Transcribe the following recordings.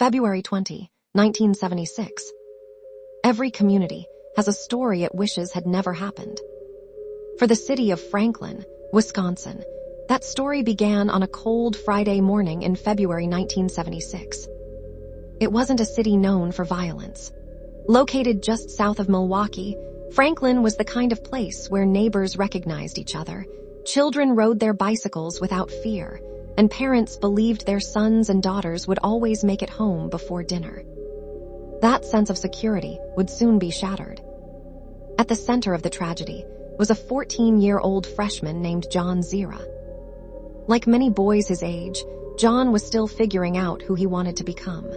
February 20, 1976. Every community has a story it wishes had never happened. For the city of Franklin, Wisconsin, that story began on a cold Friday morning in February 1976. It wasn't a city known for violence. Located just south of Milwaukee, Franklin was the kind of place where neighbors recognized each other, children rode their bicycles without fear, and parents believed their sons and daughters would always make it home before dinner. That sense of security would soon be shattered. At the center of the tragedy was a 14-year-old freshman named John 𝗲𝗓. Like many boys his age, John was still figuring out who he wanted to become.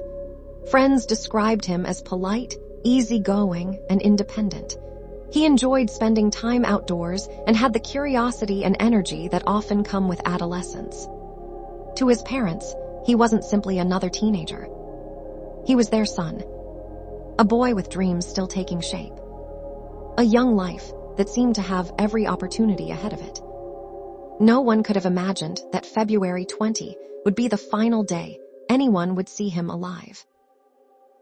Friends described him as polite, easygoing, and independent. He enjoyed spending time outdoors and had the curiosity and energy that often come with adolescence. To his parents, he wasn't simply another teenager. He was their son, a boy with dreams still taking shape, a young life that seemed to have every opportunity ahead of it. No one could have imagined that February 20 would be the final day anyone would see him alive.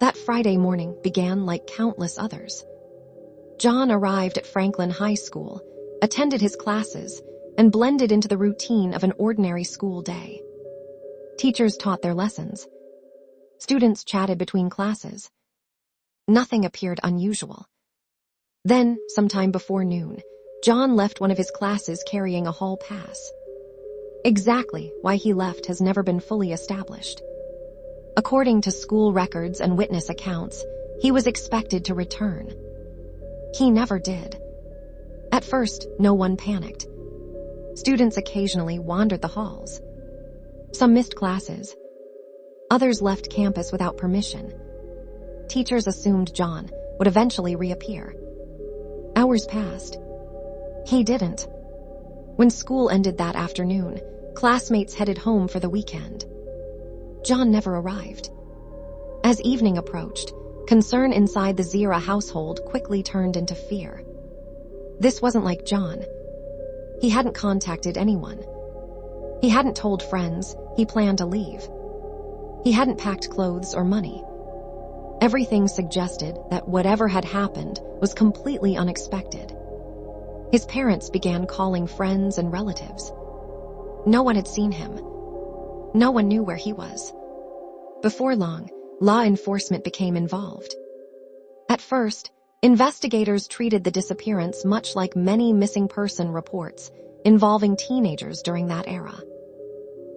That Friday morning began like countless others. John arrived at Franklin High School, attended his classes, and blended into the routine of an ordinary school day. Teachers taught their lessons. Students chatted between classes. Nothing appeared unusual. Then, sometime before noon, John left one of his classes carrying a hall pass. Exactly why he left has never been fully established. According to school records and witness accounts, he was expected to return. He never did. At first, no one panicked. Students occasionally wandered the halls. Some missed classes. Others left campus without permission. Teachers assumed John would eventually reappear. Hours passed. He didn't. When school ended that afternoon, classmates headed home for the weekend. John never arrived. As evening approached, concern inside the 𝗲𝗓 household quickly turned into fear. This wasn't like John. He hadn't contacted anyone. He hadn't told friends he planned to leave. He hadn't packed clothes or money. Everything suggested that whatever had happened was completely unexpected. His parents began calling friends and relatives. No one had seen him. No one knew where he was. Before long, law enforcement became involved. At first, investigators treated the disappearance much like many missing person reports involving teenagers during that era.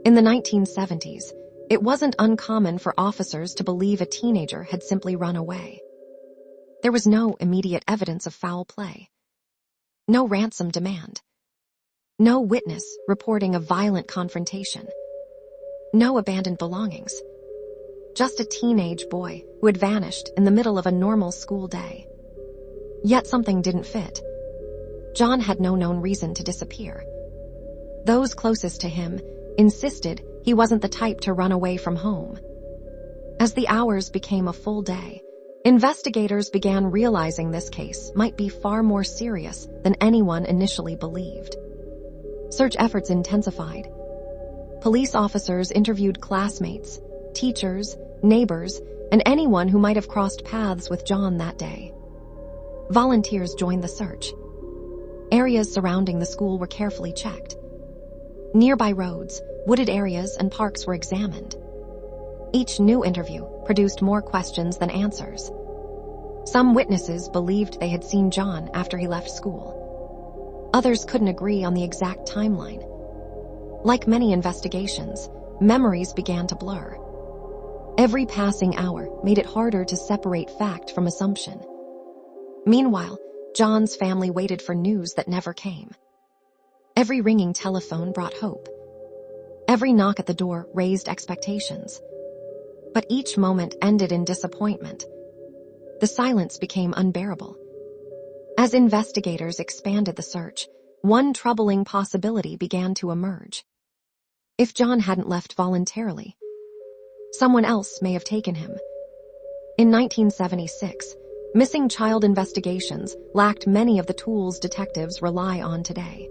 In the 1970s, it wasn't uncommon for officers to believe a teenager had simply run away. There was no immediate evidence of foul play. No ransom demand. No witness reporting a violent confrontation. No abandoned belongings. Just a teenage boy who had vanished in the middle of a normal school day. Yet something didn't fit. John had no known reason to disappear. Those closest to him insisted he wasn't the type to run away from home. As the hours became a full day, investigators began realizing this case might be far more serious than anyone initially believed. Search efforts intensified. Police officers interviewed classmates, teachers, neighbors, and anyone who might have crossed paths with John that day. Volunteers joined the search. Areas surrounding the school were carefully checked. Nearby roads, wooded areas, and parks were examined. Each new interview produced more questions than answers. Some witnesses believed they had seen John after he left school. Others couldn't agree on the exact timeline. Like many investigations, memories began to blur. Every passing hour made it harder to separate fact from assumption. Meanwhile, John's family waited for news that never came. Every ringing telephone brought hope. Every knock at the door raised expectations. But each moment ended in disappointment. The silence became unbearable. As investigators expanded the search, one troubling possibility began to emerge. If John hadn't left voluntarily, someone else may have taken him. In 1976, missing child investigations lacked many of the tools detectives rely on today.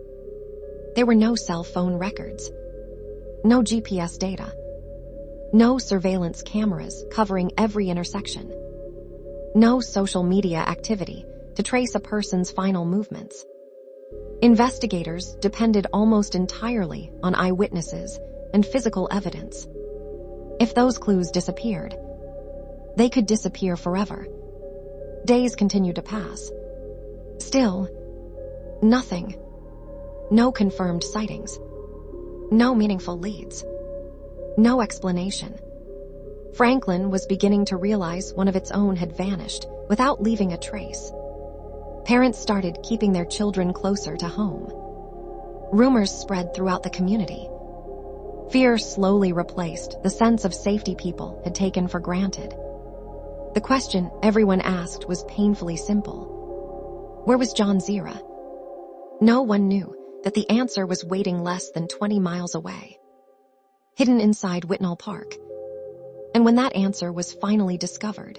There were no cell phone records, no GPS data, No surveillance cameras covering every intersection. No social media activity to trace a person's final movements. Investigators depended almost entirely on eyewitnesses and physical evidence. If those clues disappeared, they could disappear forever. Days continued to pass. Still, nothing. No confirmed sightings. No meaningful leads. No explanation. Franklin was beginning to realize one of its own had vanished without leaving a trace. Parents started keeping their children closer to home. Rumors spread throughout the community. Fear slowly replaced the sense of safety people had taken for granted. The question everyone asked was painfully simple. Where was 𝗓𝗪𝗓? No one knew that the answer was waiting less than 20 miles away, hidden inside Whitnall Park. And when that answer was finally discovered,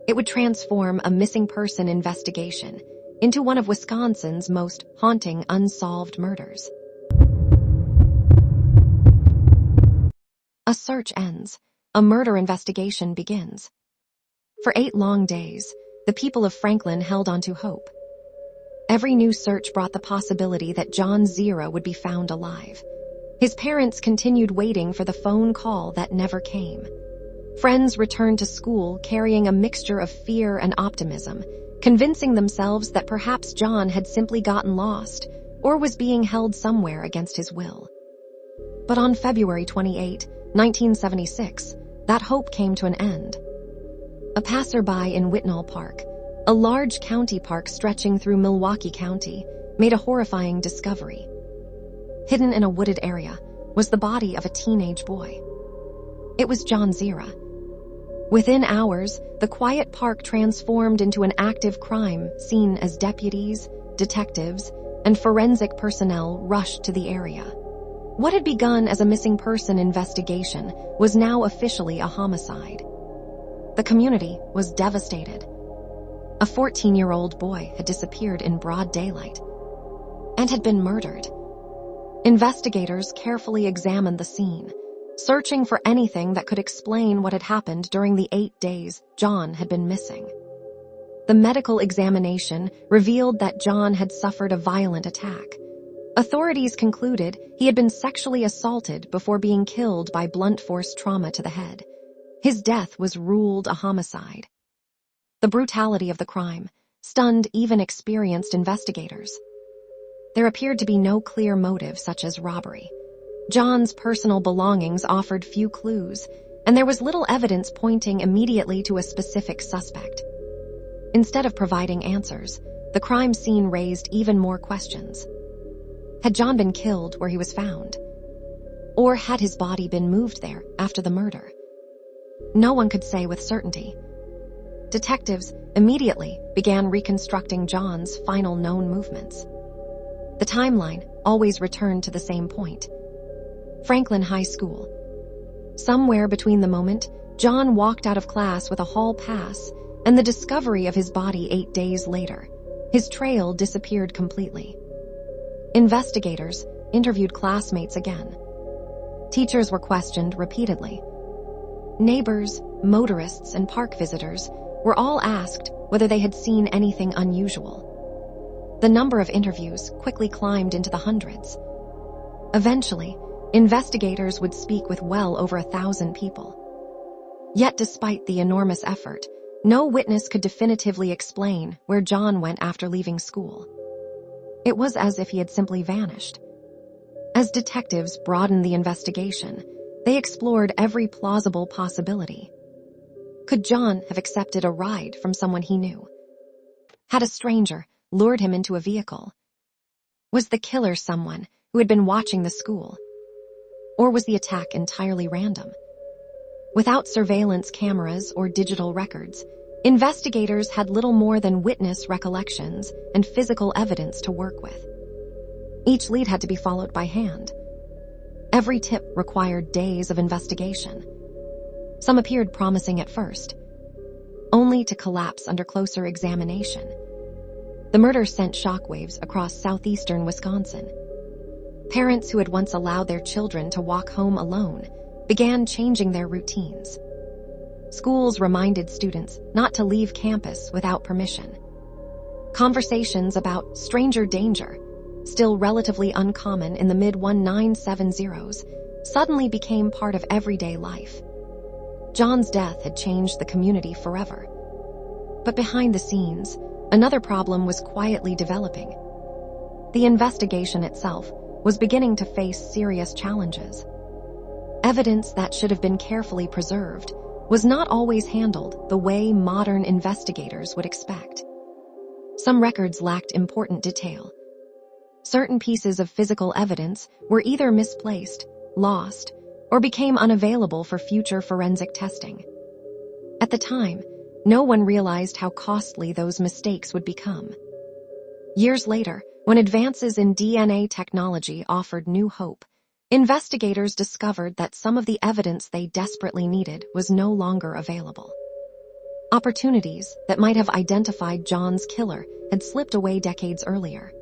it would transform a missing person investigation into one of Wisconsin's most haunting unsolved murders. A search ends. A murder investigation begins. For 8 long days, the people of Franklin held on to hope. Every new search brought the possibility that 𝗓𝗪𝗓 would be found alive. His parents continued waiting for the phone call that never came. Friends returned to school carrying a mixture of fear and optimism, convincing themselves that perhaps John had simply gotten lost or was being held somewhere against his will. But on February 28, 1976, that hope came to an end. A passerby in Whitnall Park, a large county park stretching through Milwaukee County, made a horrifying discovery. Hidden in a wooded area was the body of a teenage boy. It was 𝗓𝗪𝗓. Within hours, the quiet park transformed into an active crime scene as deputies, detectives, and forensic personnel rushed to the area. What had begun as a missing person investigation was now officially a homicide. The community was devastated. A 14-year-old boy had disappeared in broad daylight and had been murdered. Investigators carefully examined the scene, searching for anything that could explain what had happened during the 8 days John had been missing. The medical examination revealed that John had suffered a violent attack. Authorities concluded he had been sexually assaulted before being killed by blunt force trauma to the head. His death was ruled a homicide. The brutality of the crime stunned even experienced investigators. There appeared to be no clear motive such as robbery. John's personal belongings offered few clues, and there was little evidence pointing immediately to a specific suspect. Instead of providing answers, the crime scene raised even more questions. Had John been killed where he was found? Or had his body been moved there after the murder? No one could say with certainty. Detectives immediately began reconstructing John's final known movements. The timeline always returned to the same point: Franklin High School. Somewhere between the moment John walked out of class with a hall pass and the discovery of his body 8 days later, his trail disappeared completely. Investigators interviewed classmates again. Teachers were questioned repeatedly. Neighbors, motorists, and park visitors were all asked whether they had seen anything unusual. The number of interviews quickly climbed into the hundreds. Eventually, investigators would speak with well over 1,000 people. Yet despite the enormous effort, no witness could definitively explain where John went after leaving school. It was as if he had simply vanished. As detectives broadened the investigation, they explored every plausible possibility. Could John have accepted a ride from someone he knew? Had a stranger lured him into a vehicle? Was the killer someone who had been watching the school? Or was the attack entirely random? Without surveillance cameras or digital records, investigators had little more than witness recollections and physical evidence to work with. Each lead had to be followed by hand. Every tip required days of investigation. Some appeared promising at first, only to collapse under closer examination. The murder sent shockwaves across southeastern Wisconsin. Parents who had once allowed their children to walk home alone began changing their routines. Schools reminded students not to leave campus without permission. Conversations about stranger danger, still relatively uncommon in the mid-1970s, suddenly became part of everyday life. John's death had changed the community forever. But behind the scenes, another problem was quietly developing. The investigation itself was beginning to face serious challenges. Evidence that should have been carefully preserved was not always handled the way modern investigators would expect. Some records lacked important detail. Certain pieces of physical evidence were either misplaced, lost, or became unavailable for future forensic testing. At the time, no one realized how costly those mistakes would become. Years later, when advances in DNA technology offered new hope, investigators discovered that some of the evidence they desperately needed was no longer available. Opportunities that might have identified John's killer had slipped away decades earlier.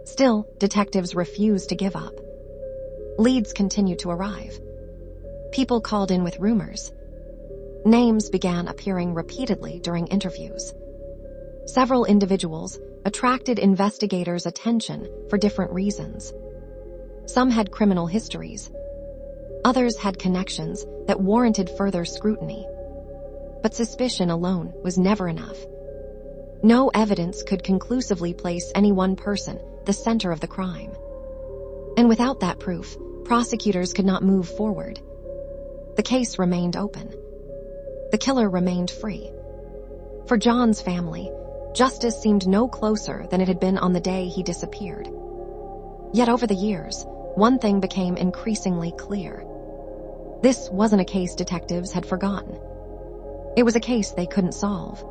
Still, detectives refused to give up. Leads continued to arrive. People called in with rumors. Names began appearing repeatedly during interviews. Several individuals attracted investigators' attention for different reasons. Some had criminal histories. Others had connections that warranted further scrutiny. But suspicion alone was never enough. No evidence could conclusively place any one person the center of the crime. And without that proof, prosecutors could not move forward. The case remained open. The killer remained free. For John's family, justice seemed no closer than it had been on the day he disappeared. Yet over the years, one thing became increasingly clear. This wasn't a case detectives had forgotten. It was a case they couldn't solve.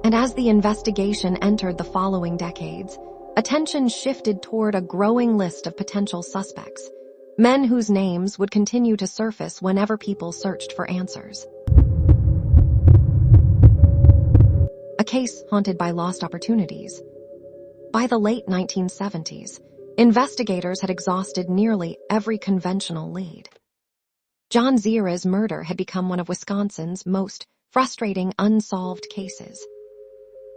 And as the investigation entered the following decades, attention shifted toward a growing list of potential suspects, men whose names would continue to surface whenever people searched for answers. A case haunted by lost opportunities. By the late 1970s, investigators had exhausted nearly every conventional lead. 𝗭𝗂𝗏𝗃's murder had become one of Wisconsin's most frustrating unsolved cases.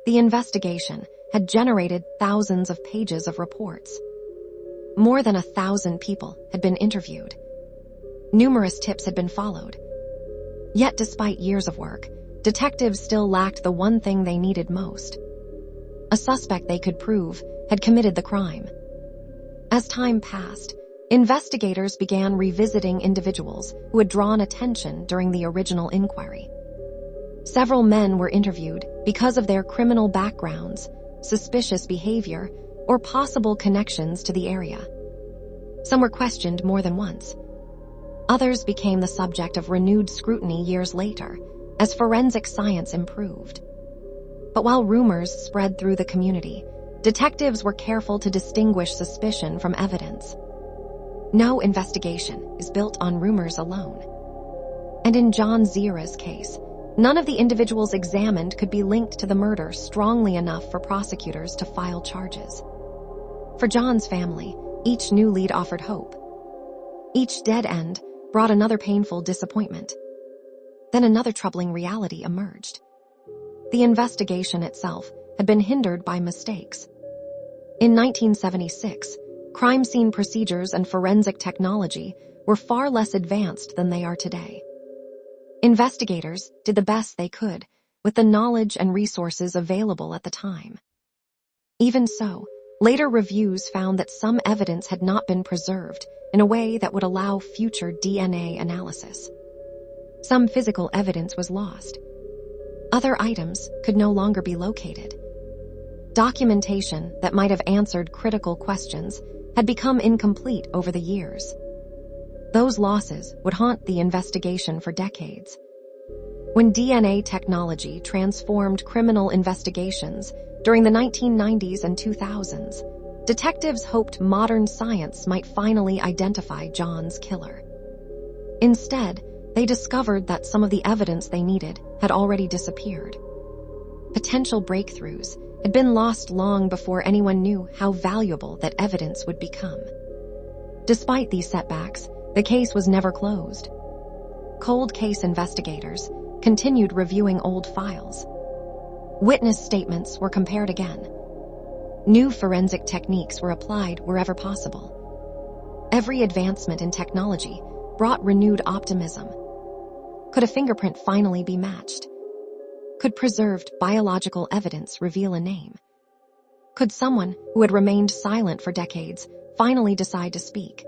The investigation had generated thousands of pages of reports. More than 1,000 people had been interviewed. Numerous tips had been followed. Yet despite years of work, detectives still lacked the one thing they needed most. A suspect they could prove had committed the crime. As time passed, investigators began revisiting individuals who had drawn attention during the original inquiry. Several men were interviewed because of their criminal backgrounds, suspicious behavior, or possible connections to the area. Some were questioned more than once. Others became the subject of renewed scrutiny years later, as forensic science improved. But while rumors spread through the community, detectives were careful to distinguish suspicion from evidence. No investigation is built on rumors alone. And in 𝗭𝗏𝗃's case, none of the individuals examined could be linked to the murder strongly enough for prosecutors to file charges. For John's family, each new lead offered hope. Each dead end brought another painful disappointment. Then another troubling reality emerged. The investigation itself had been hindered by mistakes. In 1976, crime scene procedures and forensic technology were far less advanced than they are today. Investigators did the best they could with the knowledge and resources available at the time. Even so, later reviews found that some evidence had not been preserved in a way that would allow future DNA analysis. Some physical evidence was lost. Other items could no longer be located. Documentation that might have answered critical questions had become incomplete over the years. Those losses would haunt the investigation for decades. When DNA technology transformed criminal investigations during the 1990s and 2000s, detectives hoped modern science might finally identify John's killer. Instead, they discovered that some of the evidence they needed had already disappeared. Potential breakthroughs had been lost long before anyone knew how valuable that evidence would become. Despite these setbacks, The case was never closed. Cold case investigators continued reviewing old files. Witness statements were compared again. New forensic techniques were applied wherever possible. Every advancement in technology brought renewed optimism. Could a fingerprint finally be matched? Could preserved biological evidence reveal a name? Could someone who had remained silent for decades finally decide to speak?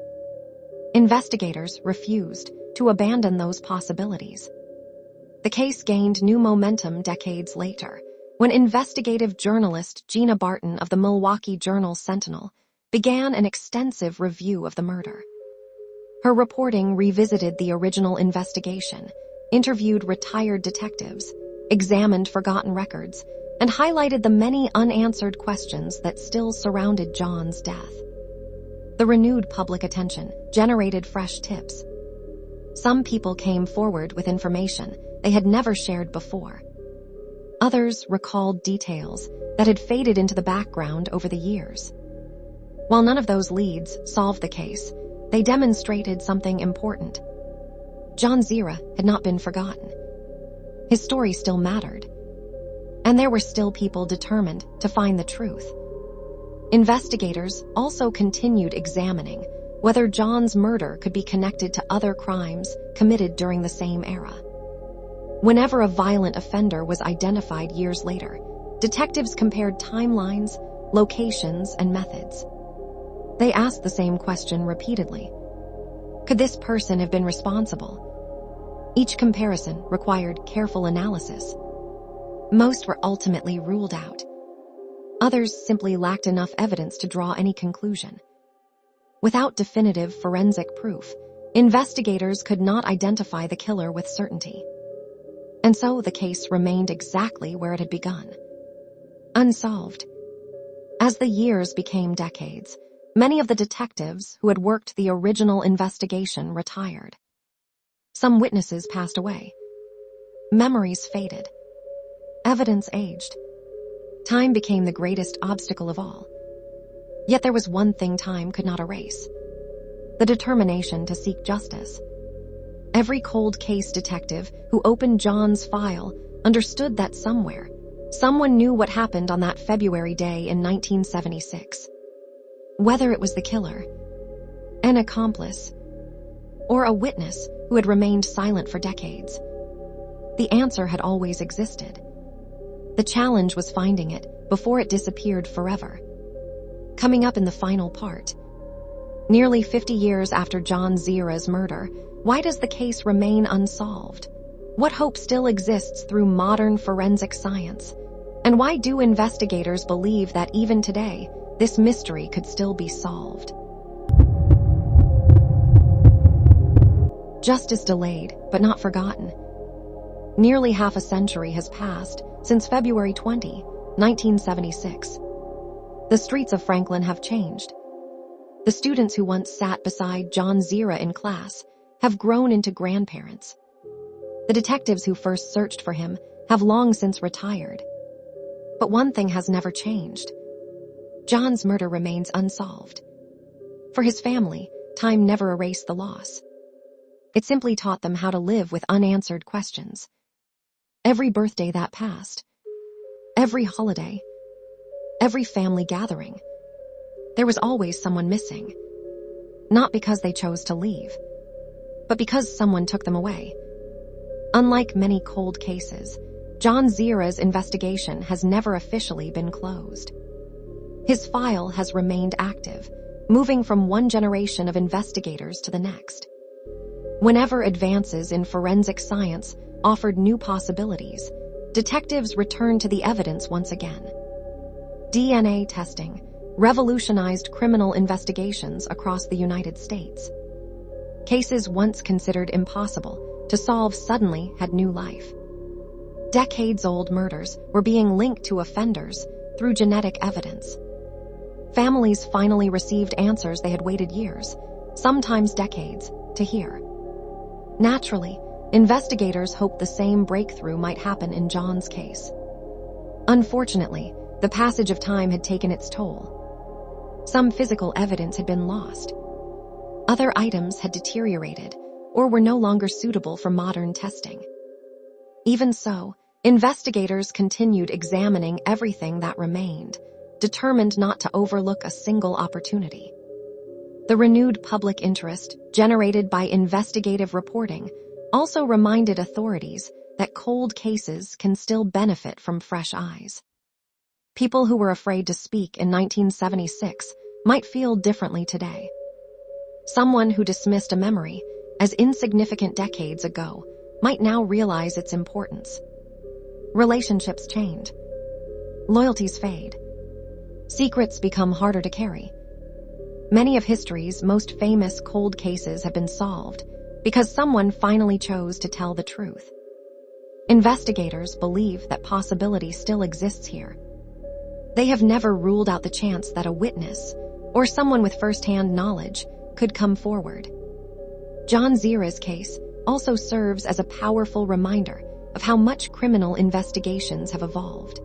Investigators refused to abandon those possibilities. The case gained new momentum decades later, when investigative journalist Gina Barton of the Milwaukee Journal-Sentinel began an extensive review of the murder. Her reporting revisited the original investigation, interviewed retired detectives, examined forgotten records, and highlighted the many unanswered questions that still surrounded John's death. The renewed public attention generated fresh tips. Some people came forward with information they had never shared before. Others recalled details that had faded into the background over the years. While none of those leads solved the case, they demonstrated something important. Jon Zyra had not been forgotten. His story still mattered. And there were still people determined to find the truth. Investigators also continued examining whether John's murder could be connected to other crimes committed during the same era. Whenever a violent offender was identified years later, detectives compared timelines, locations, and methods. They asked the same question repeatedly. Could this person have been responsible? Each comparison required careful analysis. Most were ultimately ruled out. Others simply lacked enough evidence to draw any conclusion. Without definitive forensic proof, investigators could not identify the killer with certainty. And so the case remained exactly where it had begun. Unsolved. As the years became decades, many of the detectives who had worked the original investigation retired. Some witnesses passed away. Memories faded. Evidence aged. Time became the greatest obstacle of all. Yet there was one thing time could not erase: the determination to seek justice. Every cold case detective who opened John's file understood that somewhere, someone knew what happened on that February day in 1976. Whether it was the killer, an accomplice, or a witness who had remained silent for decades, the answer had always existed. The challenge was finding it before it disappeared forever. Coming up in the final part. Nearly 50 years after Jon Zyra's murder, why does the case remain unsolved? What hope still exists through modern forensic science? And why do investigators believe that even today, this mystery could still be solved? Justice delayed, but not forgotten. Nearly half a century has passed since February 20, 1976. The streets of Franklin have changed. The students who once sat beside Jon Zyra in class have grown into grandparents. The detectives who first searched for him have long since retired. But one thing has never changed. John's murder remains unsolved. For his family, time never erased the loss. It simply taught them how to live with unanswered questions. Every birthday that passed, every holiday, every family gathering, there was always someone missing. Not because they chose to leave, but because someone took them away. Unlike many cold cases, Jon Zyra's investigation has never officially been closed. His file has remained active, moving from one generation of investigators to the next. Whenever advances in forensic science offered new possibilities, detectives returned to the evidence once again. DNA testing revolutionized criminal investigations across the United States. Cases once considered impossible to solve suddenly had new life. Decades-old murders were being linked to offenders through genetic evidence. Families finally received answers they had waited years, sometimes decades, to hear. Naturally, investigators hoped the same breakthrough might happen in John's case. Unfortunately, the passage of time had taken its toll. Some physical evidence had been lost. Other items had deteriorated or were no longer suitable for modern testing. Even so, investigators continued examining everything that remained, determined not to overlook a single opportunity. The renewed public interest generated by investigative reporting also reminded authorities that cold cases can still benefit from fresh eyes. People who were afraid to speak in 1976 might feel differently today. Someone who dismissed a memory as insignificant decades ago might now realize its importance. Relationships change. Loyalties fade. Secrets become harder to carry. Many of history's most famous cold cases have been solved because someone finally chose to tell the truth. Investigators believe that possibility still exists here. They have never ruled out the chance that a witness or someone with first-hand knowledge could come forward. 𝗠𝗂𝗏𝗃's case also serves as a powerful reminder of how much criminal investigations have evolved.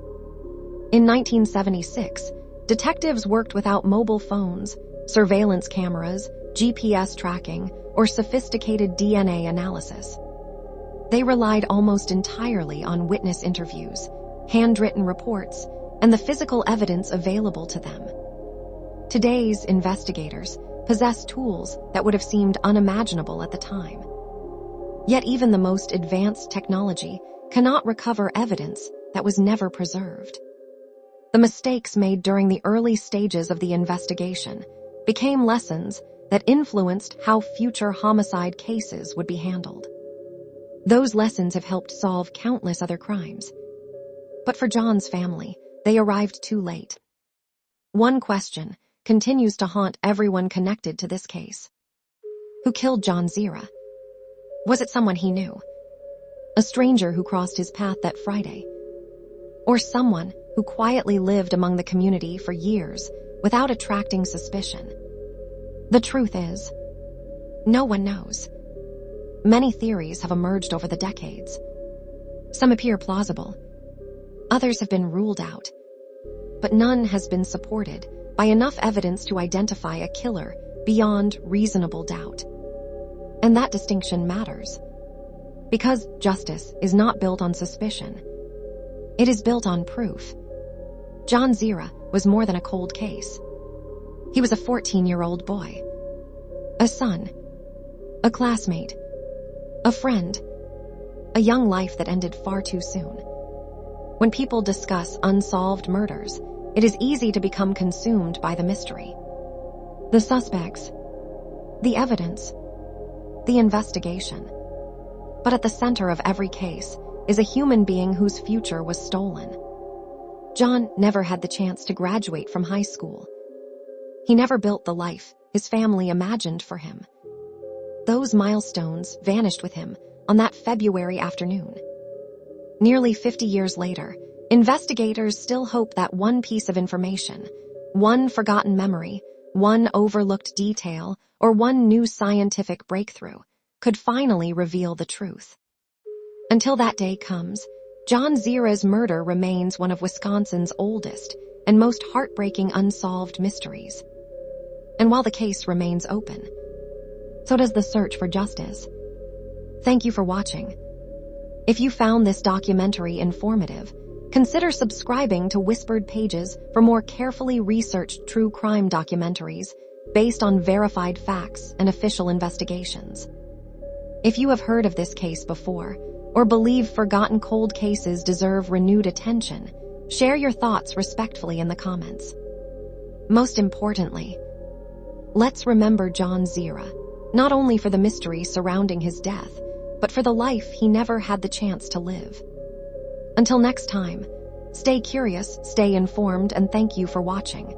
In 1976, detectives worked without mobile phones, surveillance cameras, GPS tracking, or sophisticated DNA analysis. They relied almost entirely on witness interviews, handwritten reports, and the physical evidence available to them. Today's investigators possess tools that would have seemed unimaginable at the time. Yet even the most advanced technology cannot recover evidence that was never preserved. The mistakes made during the early stages of the investigation became lessons that influenced how future homicide cases would be handled. Those lessons have helped solve countless other crimes. But for John's family, they arrived too late. One question continues to haunt everyone connected to this case. Who killed 𝗠𝗂𝗏? Was it someone he knew? A stranger who crossed his path that Friday? Or someone who quietly lived among the community for years without attracting suspicion? The truth is, no one knows. Many theories have emerged over the decades. Some appear plausible. Others have been ruled out. But none has been supported by enough evidence to identify a killer beyond reasonable doubt. And that distinction matters. Because justice is not built on suspicion. It is built on proof. 𝗠𝗂𝗏 was more than a cold case. He was a 14-year-old boy. A son. A classmate. A friend. A young life that ended far too soon. When people discuss unsolved murders, it is easy to become consumed by the mystery. The suspects. The evidence. The investigation. But at the center of every case is a human being whose future was stolen. John never had the chance to graduate from high school. He never built the life his family imagined for him. Those milestones vanished with him on that February afternoon. Nearly 50 years later, investigators still hope that one piece of information, one forgotten memory, one overlooked detail, or one new scientific breakthrough could finally reveal the truth. Until that day comes, 𝗠𝗂𝗏's murder remains one of Wisconsin's oldest and most heartbreaking unsolved mysteries. And while the case remains open, so does the search for justice. Thank you for watching. If you found this documentary informative, consider subscribing to Whispered Pages for more carefully researched true crime documentaries based on verified facts and official investigations. If you have heard of this case before, or believe forgotten cold cases deserve renewed attention, share your thoughts respectfully in the comments. Most importantly, let's remember 𝗠𝗂𝗏, not only for the mystery surrounding his death, but for the life he never had the chance to live. Until next time, stay curious, stay informed, and thank you for watching.